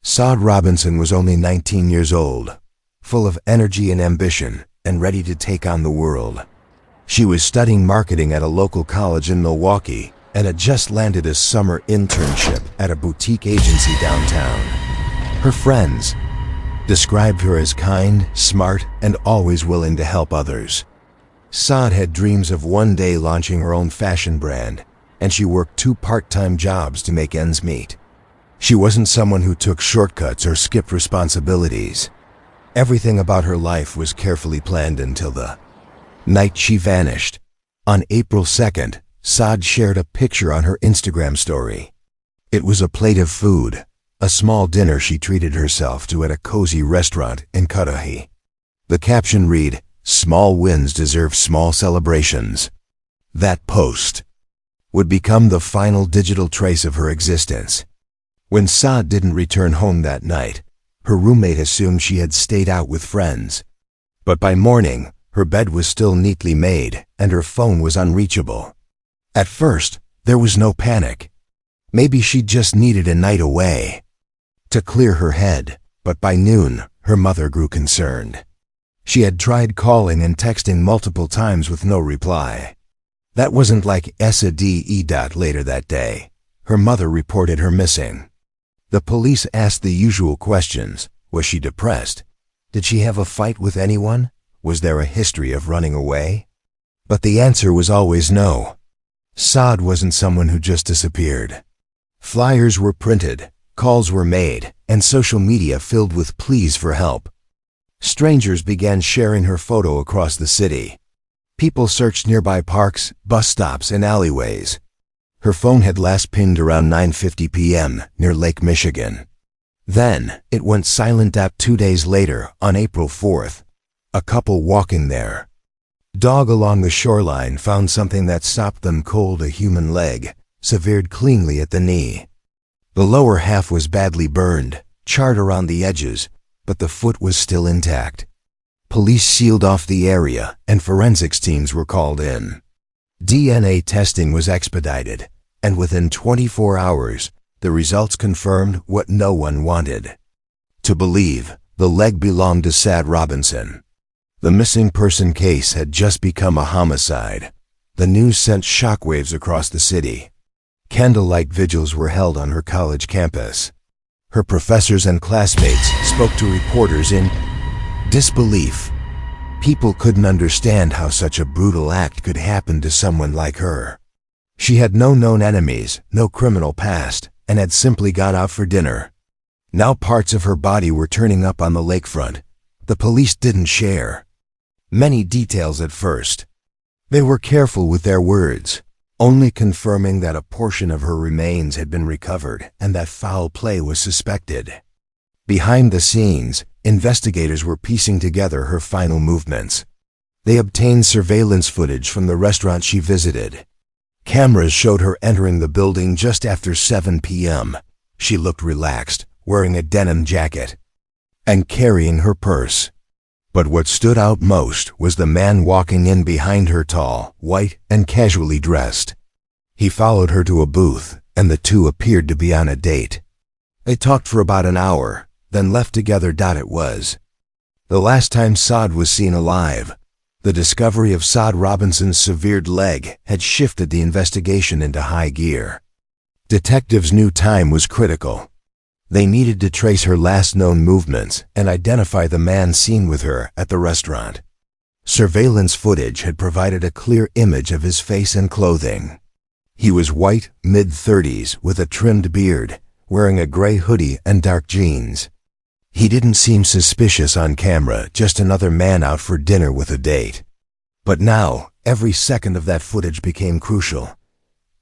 Sade Robinson was only 19 years old, full of energy and ambition, and ready to take on the world. She was studying marketing at a local college in Milwaukee and had just landed a summer internship at a boutique agency downtown. Her friends described her as kind, smart, and always willing to help others. Sade had dreams of one day launching her own fashion brand, and she worked 2 part-time jobs to make ends meet. She wasn't someone who took shortcuts or skipped responsibilities. Everything about her life was carefully planned until the night she vanished. On April 2nd, Sade shared a picture on her Instagram story. It was a plate of food, a small dinner she treated herself to at a cozy restaurant in Cudahy. The caption read, "Small wins deserve small celebrations." That post would become the final digital trace of her existence. When Sade didn't return home that night, her roommate assumed she had stayed out with friends. But by morning, her bed was still neatly made and her phone was unreachable. At first, there was no panic. Maybe she just needed a night away to clear her head, but by noon, her mother grew concerned. She had tried calling and texting multiple times with no reply. That wasn't like Sade. Later that day, her mother reported her missing. The police asked the usual questions. Was she depressed? Did she have a fight with anyone? Was there a history of running away? But the answer was always no. Sade wasn't someone who just disappeared. Flyers were printed, calls were made, and social media filled with pleas for help. Strangers began sharing her photo across the city. People searched nearby parks, bus stops, and alleyways. Her phone had last pinged around 9:50 p.m. near Lake Michigan. Then, it went silent. 2 days later, on April 4th, a couple walking their dog along the shoreline found something that stopped them cold: a human leg, severed cleanly at the knee. The lower half was badly burned, charred around the edges, but the foot was still intact. Police sealed off the area, and forensics teams were called in. DNA testing was expedited, and within 24 hours, the results confirmed what no one wanted to believe: the leg belonged to Sade Robinson. The missing person case had just become a homicide. The news sent shockwaves across the city. Candlelight vigils were held on her college campus. Her professors and classmates spoke to reporters in disbelief. People couldn't understand how such a brutal act could happen to someone like her. She had no known enemies, no criminal past, and had simply gone out for dinner. Now parts of her body were turning up on the lakefront. The police didn't share many details at first. They were careful with their words, only confirming that a portion of her remains had been recovered and that foul play was suspected. Behind the scenes, investigators were piecing together her final movements. They obtained surveillance footage from the restaurant she visited. Cameras showed her entering the building just after 7 p.m. She looked relaxed, wearing a denim jacket and carrying her purse. But what stood out most was the man walking in behind her, tall, white, and casually dressed. He followed her to a booth, and the two appeared to be on a date. They talked for about an hour, then left together. It was the last time Sade was seen alive. The discovery of Sade Robinson's severed leg had shifted the investigation into high gear. Detectives knew time was critical. They needed to trace her last known movements and identify the man seen with her at the restaurant. Surveillance footage had provided a clear image of his face and clothing. He was white, mid-30s, with a trimmed beard, wearing a gray hoodie and dark jeans. He didn't seem suspicious on camera, just another man out for dinner with a date. But now, every second of that footage became crucial.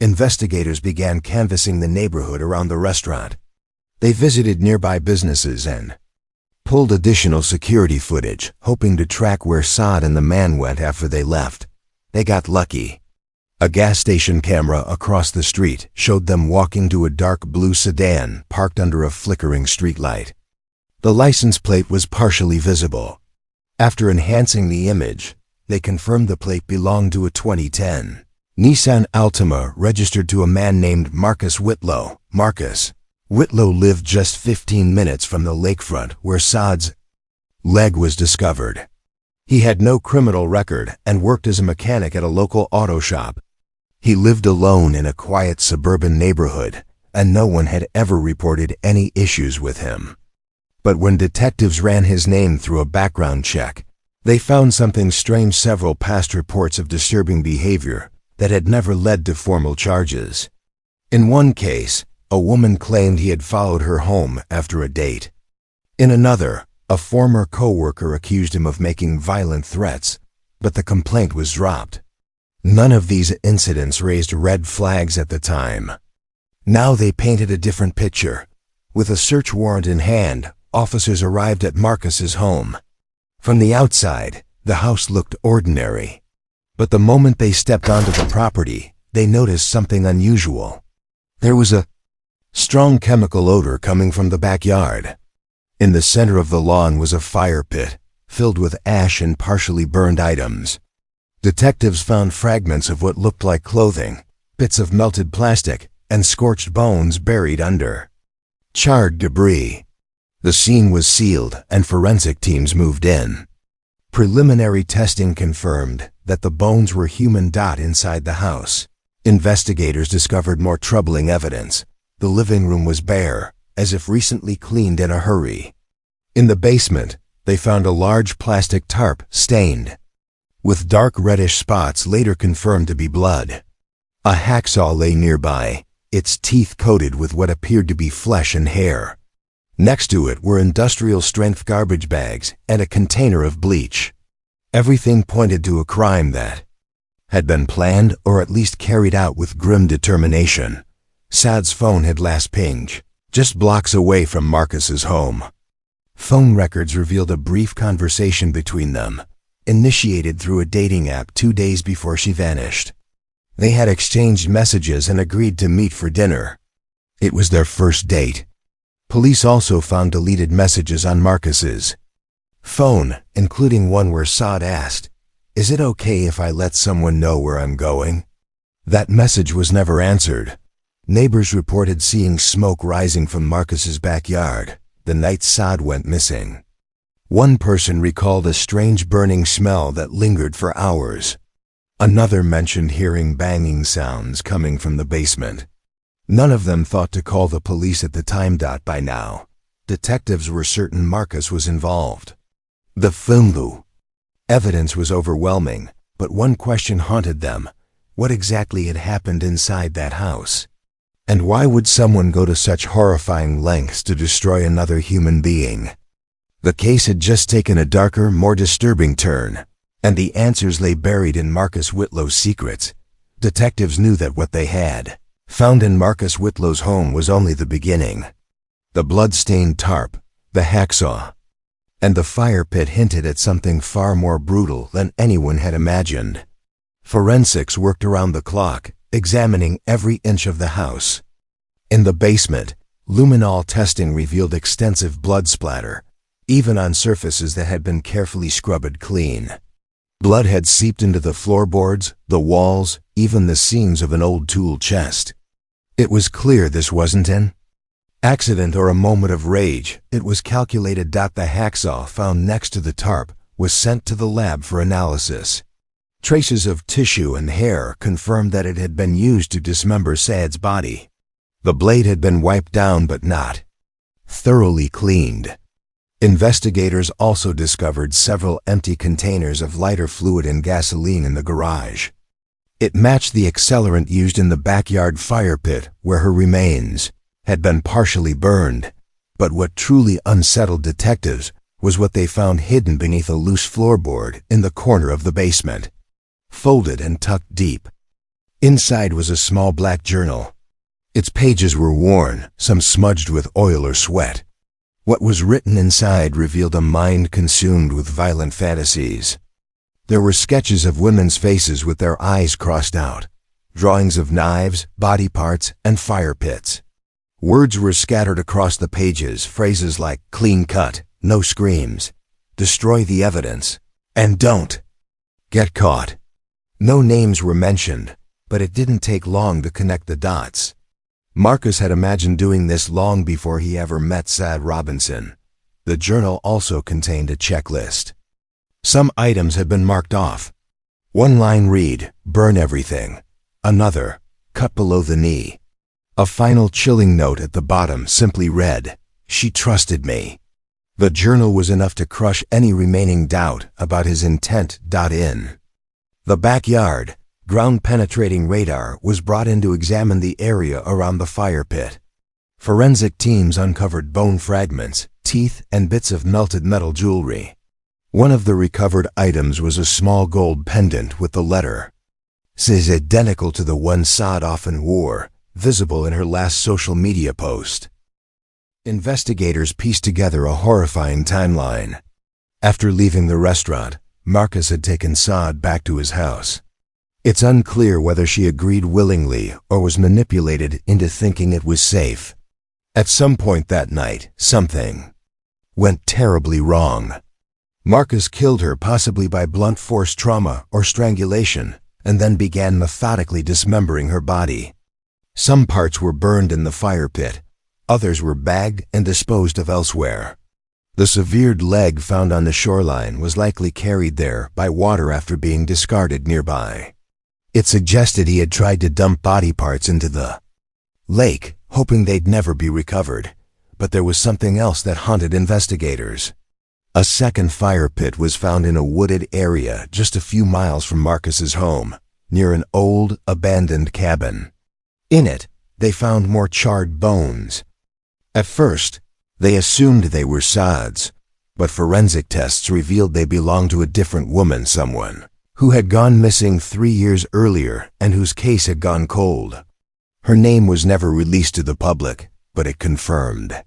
Investigators began canvassing the neighborhood around the restaurant. They visited nearby businesses and pulled additional security footage, hoping to track where Sade and the man went after they left. They got lucky. A gas station camera across the street showed them walking to a dark blue sedan parked under a flickering streetlight. The license plate was partially visible. After enhancing the image, they confirmed the plate belonged to a 2010 Nissan Altima registered to a man named Marcus Whitlow. Marcus Whitlow lived just 15 minutes from the lakefront where Sade's leg was discovered. He had no criminal record and worked as a mechanic at a local auto shop. He lived alone in a quiet suburban neighborhood, and no one had ever reported any issues with him. But when detectives ran his name through a background check, they found something strange: several past reports of disturbing behavior that had never led to formal charges. In one case, a woman claimed he had followed her home after a date. In another, a former co-worker accused him of making violent threats, but the complaint was dropped. None of these incidents raised red flags at the time. Now they painted a different picture. With a search warrant in hand, officers arrived at Marcus's home. From the outside, the house looked ordinary. But the moment they stepped onto the property, they noticed something unusual. There was a strong chemical odor coming from the backyard. In the center of the lawn was a fire pit, filled with ash and partially burned items. Detectives found fragments of what looked like clothing, bits of melted plastic, and scorched bones buried under charred debris. The scene was sealed and forensic teams moved in. Preliminary testing confirmed that the bones were human. Inside the house, investigators discovered more troubling evidence. The living room was bare, as if recently cleaned in a hurry. In the basement, they found a large plastic tarp stained with dark reddish spots later confirmed to be blood. A hacksaw lay nearby, its teeth coated with what appeared to be flesh and hair. Next to it were industrial-strength garbage bags and a container of bleach. Everything pointed to a crime that had been planned or at least carried out with grim determination. Sade's phone had last pinged, just blocks away from Marcus's home. Phone records revealed a brief conversation between them, initiated through a dating app 2 days before she vanished. They had exchanged messages and agreed to meet for dinner. It was their first date. Police also found deleted messages on Marcus's phone, including one where Sade asked, "Is it okay if I let someone know where I'm going?" That message was never answered. Neighbors reported seeing smoke rising from Marcus's backyard the night Sade went missing. One person recalled a strange burning smell that lingered for hours. Another mentioned hearing banging sounds coming from the basement. None of them thought to call the police at the time. By now, detectives were certain Marcus was involved. The photo evidence was overwhelming, but one question haunted them: what exactly had happened inside that house? And why would someone go to such horrifying lengths to destroy another human being? The case had just taken a darker, more disturbing turn, and the answers lay buried in Marcus Whitlow's secrets. Detectives knew that what they had found in Marcus Whitlow's home was only the beginning. The blood-stained tarp, the hacksaw, and the fire pit hinted at something far more brutal than anyone had imagined. Forensics worked around the clock, examining every inch of the house. In the basement, luminol testing revealed extensive blood splatter, even on surfaces that had been carefully scrubbed clean. Blood had seeped into the floorboards, the walls, even the seams of an old tool chest. It was clear this wasn't an accident or a moment of rage. It was calculated. The hacksaw found next to the tarp was sent to the lab for analysis. Traces of tissue and hair confirmed that it had been used to dismember Sade's body. The blade had been wiped down but not thoroughly cleaned. Investigators also discovered several empty containers of lighter fluid and gasoline in the garage. It matched the accelerant used in the backyard fire pit where her remains had been partially burned. But what truly unsettled detectives was what they found hidden beneath a loose floorboard in the corner of the basement, folded and tucked deep. Inside was a small black journal. Its pages were worn, some smudged with oil or sweat. What was written inside revealed a mind consumed with violent fantasies. There were sketches of women's faces with their eyes crossed out, drawings of knives, body parts, and fire pits. Words were scattered across the pages, phrases like "clean cut," "no screams," "destroy the evidence," and "don't get caught." No names were mentioned, but it didn't take long to connect the dots. Marcus had imagined doing this long before he ever met Sade Robinson. The journal also contained a checklist. Some items had been marked off. One line read, "Burn everything." Another, "Cut below the knee." A final chilling note at the bottom simply read, "She trusted me." The journal was enough to crush any remaining doubt about his intent. In the backyard, ground-penetrating radar was brought in to examine the area around the fire pit. Forensic teams uncovered bone fragments, teeth, and bits of melted metal jewelry. One of the recovered items was a small gold pendant with the letter "S" identical to the one Sade often wore, visible in her last social media post. Investigators pieced together a horrifying timeline. After leaving the restaurant, Marcus had taken Sade back to his house. It's unclear whether she agreed willingly or was manipulated into thinking it was safe. At some point that night, something went terribly wrong. Marcus killed her possibly by blunt force trauma or strangulation, and then began methodically dismembering her body. Some parts were burned in the fire pit, others were bagged and disposed of elsewhere. The severed leg found on the shoreline was likely carried there by water after being discarded nearby. It suggested he had tried to dump body parts into the lake, hoping they'd never be recovered, but there was something else that haunted investigators. A second fire pit was found in a wooded area just a few miles from Marcus's home, near an old, abandoned cabin. In it, they found more charred bones. At first, they assumed they were Sade's, but forensic tests revealed they belonged to a different woman, someone who had gone missing 3 years earlier and whose case had gone cold. Her name was never released to the public, but it confirmed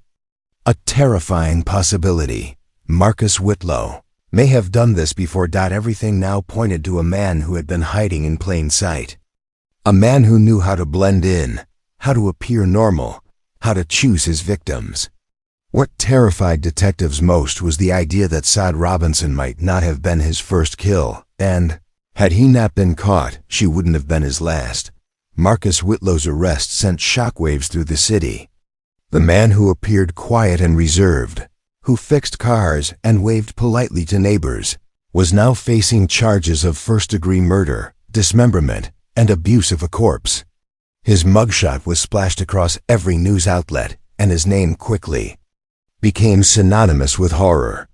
a terrifying possibility. Marcus Whitlow may have done this before. Everything now pointed to a man who had been hiding in plain sight. A man who knew how to blend in, how to appear normal, how to choose his victims. What terrified detectives most was the idea that Sade Robinson might not have been his first kill, and, had he not been caught, she wouldn't have been his last. Marcus Whitlow's arrest sent shockwaves through the city. The man who appeared quiet and reserved, who fixed cars and waved politely to neighbors, was now facing charges of first-degree murder, dismemberment, and abuse of a corpse. His mugshot was splashed across every news outlet, and his name quickly became synonymous with horror.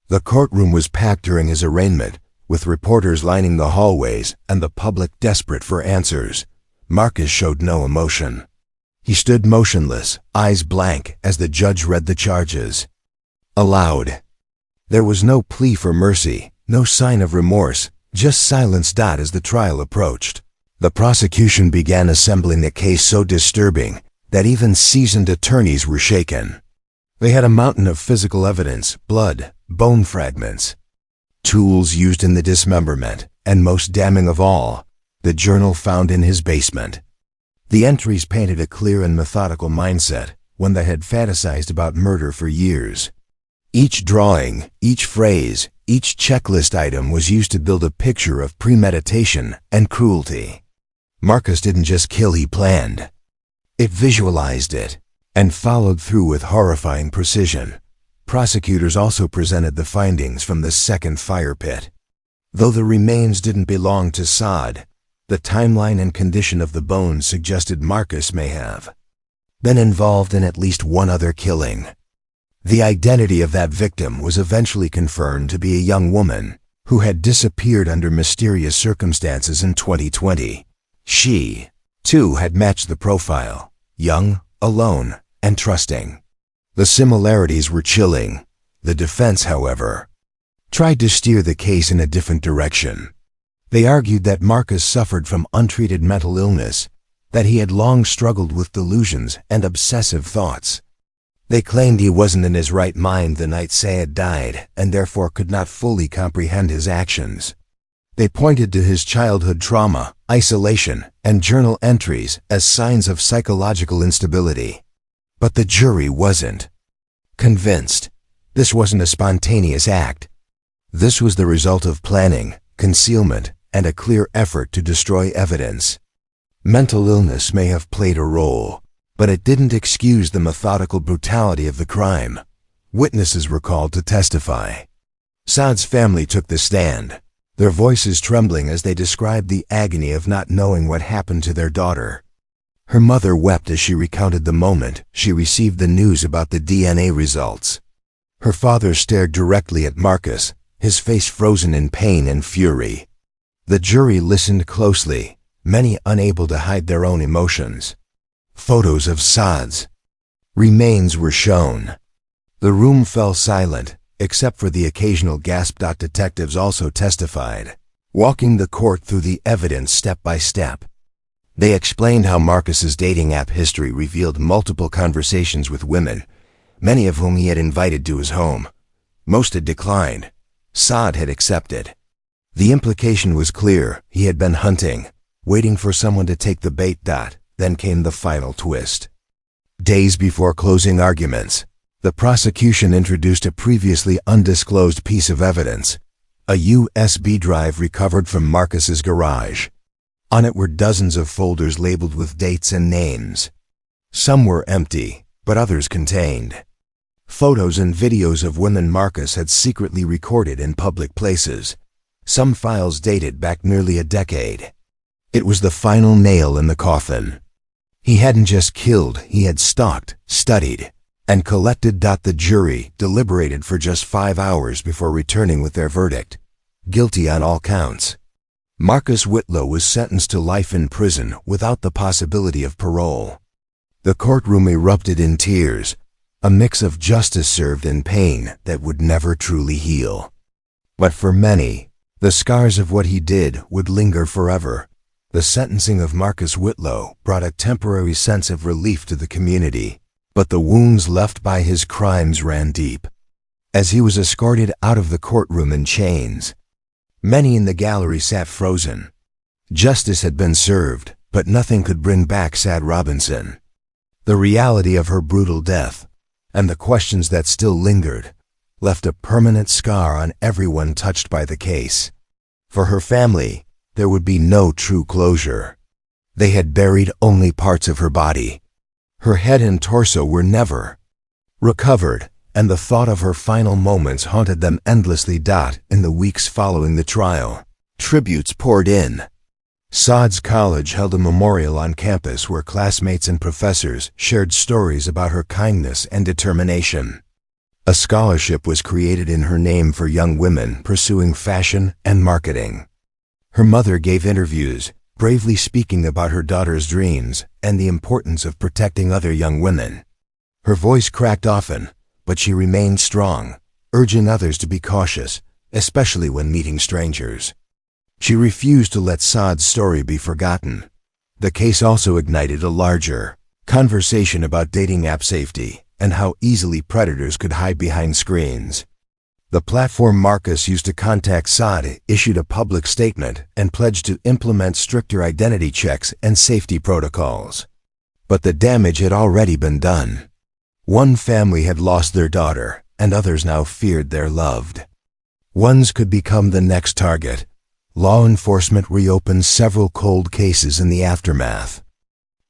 The courtroom was packed during his arraignment, with reporters lining the hallways and the public desperate for answers. Marcus showed no emotion. He stood motionless, eyes blank, as the judge read the charges aloud. There was no plea for mercy, no sign of remorse, just silence. As the trial approached, the prosecution began assembling a case so disturbing that even seasoned attorneys were shaken. They had a mountain of physical evidence: blood, bone fragments, tools used in the dismemberment, and most damning of all, the journal found in his basement. The entries painted a clear and methodical mindset, one that had fantasized about murder for years. Each drawing, each phrase, each checklist item was used to build a picture of premeditation and cruelty. Marcus didn't just kill, he planned. It visualized it, and followed through with horrifying precision. Prosecutors also presented the findings from the second fire pit. Though the remains didn't belong to Sade, the timeline and condition of the bones suggested Marcus may have been involved in at least one other killing. The identity of that victim was eventually confirmed to be a young woman who had disappeared under mysterious circumstances in 2020. She, too, had matched the profile: young, alone, and trusting. The similarities were chilling. The defense, however, tried to steer the case in a different direction. They argued that Marcus suffered from untreated mental illness, that he had long struggled with delusions and obsessive thoughts. They claimed he wasn't in his right mind the night Sade died, and therefore could not fully comprehend his actions. They pointed to his childhood trauma, isolation, and journal entries as signs of psychological instability. But the jury wasn't convinced. This wasn't a spontaneous act. This was the result of planning, concealment, and a clear effort to destroy evidence. Mental illness may have played a role, But it didn't excuse the methodical brutality of the crime. Witnesses were called to testify. Sade's family took the stand, their voices trembling as they described the agony of not knowing what happened to their daughter. Her mother wept as she recounted the moment she received the news about the DNA results. Her father stared directly at Marcus, his face frozen in pain and fury. The jury listened closely, many unable to hide their own emotions. Photos of Sade's remains were shown. The room fell silent, except for the occasional gasp. Detectives also testified, walking the court through the evidence step by step. They explained how Marcus's dating app history revealed multiple conversations with women, many of whom he had invited to his home. Most had declined. Sade had accepted. The implication was clear. He had been hunting, waiting for someone to take the bait. Then came the final twist. Days before closing arguments, the prosecution introduced a previously undisclosed piece of evidence, a USB drive recovered from Marcus's garage. On it were dozens of folders labeled with dates and names. Some were empty, but others contained photos and videos of women Marcus had secretly recorded in public places. Some files dated back nearly a decade. It was the final nail in the coffin. He hadn't just killed, he had stalked, studied, and collected. The jury deliberated for just 5 hours before returning with their verdict: guilty on all counts. Marcus Whitlow was sentenced to life in prison without the possibility of parole. The courtroom erupted in tears, a mix of justice served and pain that would never truly heal. But for many, the scars of what he did would linger forever. The sentencing of Marcus Whitlow brought a temporary sense of relief to the community, but the wounds left by his crimes ran deep. As he was escorted out of the courtroom in chains, many in the gallery sat frozen. Justice had been served, but nothing could bring back Sade Robinson. The reality of her brutal death, and the questions that still lingered, left a permanent scar on everyone touched by the case. For her family, there would be no true closure. They had buried only parts of her body. Her head and torso were never recovered, and the thought of her final moments haunted them endlessly. In the weeks following the trial, tributes poured in. Sade's college held a memorial on campus where classmates and professors shared stories about her kindness and determination. A scholarship was created in her name for young women pursuing fashion and marketing. Her mother gave interviews, bravely speaking about her daughter's dreams and the importance of protecting other young women. Her voice cracked often, but she remained strong, urging others to be cautious, especially when meeting strangers. She refused to let Sade's story be forgotten. The case also ignited a larger conversation about dating app safety and how easily predators could hide behind screens. The platform Marcus used to contact Sade issued a public statement and pledged to implement stricter identity checks and safety protocols. But the damage had already been done. One family had lost their daughter, and others now feared their loved ones could become the next target. Law enforcement reopened several cold cases in the aftermath.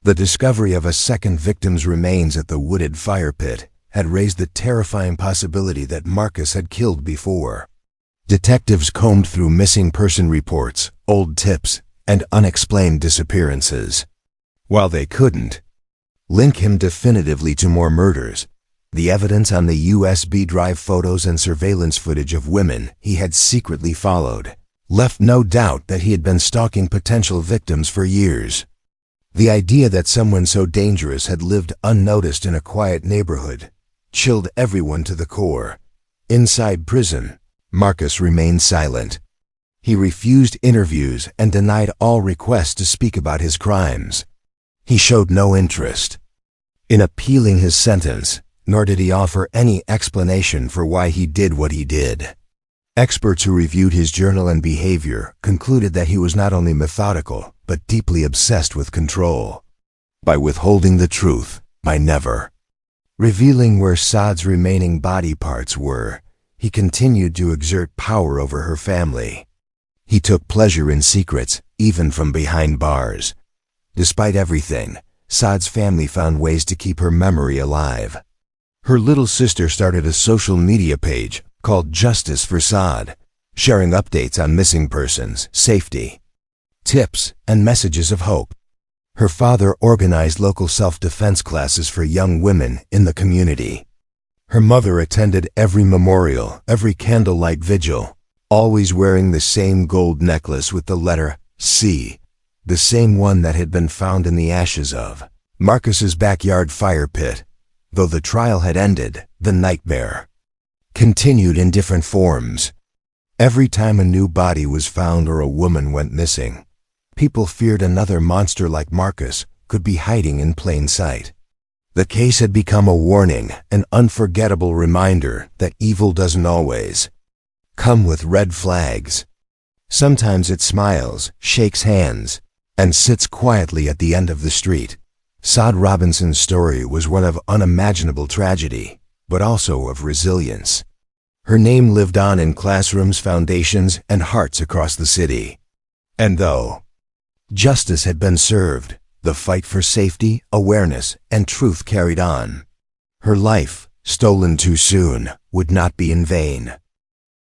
The discovery of a second victim's remains at the wooded fire pit had raised the terrifying possibility that Marcus had killed before. Detectives combed through missing person reports, old tips, and unexplained disappearances. While they couldn't link him definitively to more murders, the evidence on the USB drive photos and surveillance footage of women he had secretly followed left no doubt that he had been stalking potential victims for years. The idea that someone so dangerous had lived unnoticed in a quiet neighborhood chilled everyone to the core. Inside prison, Marcus remained silent. He refused interviews and denied all requests to speak about his crimes. He showed no interest in appealing his sentence, nor did he offer any explanation for why he did what he did. Experts who reviewed his journal and behavior concluded that he was not only methodical, but deeply obsessed with control. By withholding the truth, by never revealing where Sade's remaining body parts were, he continued to exert power over her family. He took pleasure in secrets, even from behind bars. Despite everything, Sade's family found ways to keep her memory alive. Her little sister started a social media page called Justice for Sade, sharing updates on missing persons, safety, tips, and messages of hope. Her father organized local self-defense classes for young women in the community. Her mother attended every memorial, every candlelight vigil, always wearing the same gold necklace with the letter C, the same one that had been found in the ashes of Marcus's backyard fire pit. Though the trial had ended, the nightmare continued in different forms. Every time a new body was found or a woman went missing, people feared another monster like Marcus could be hiding in plain sight. The case had become a warning, an unforgettable reminder that evil doesn't always come with red flags. Sometimes it smiles, shakes hands, and sits quietly at the end of the street. Sade Robinson's story was one of unimaginable tragedy, but also of resilience. Her name lived on in classrooms, foundations, and hearts across the city. And though justice had been served, the fight for safety, awareness, and truth carried on. Her life, stolen too soon, would not be in vain.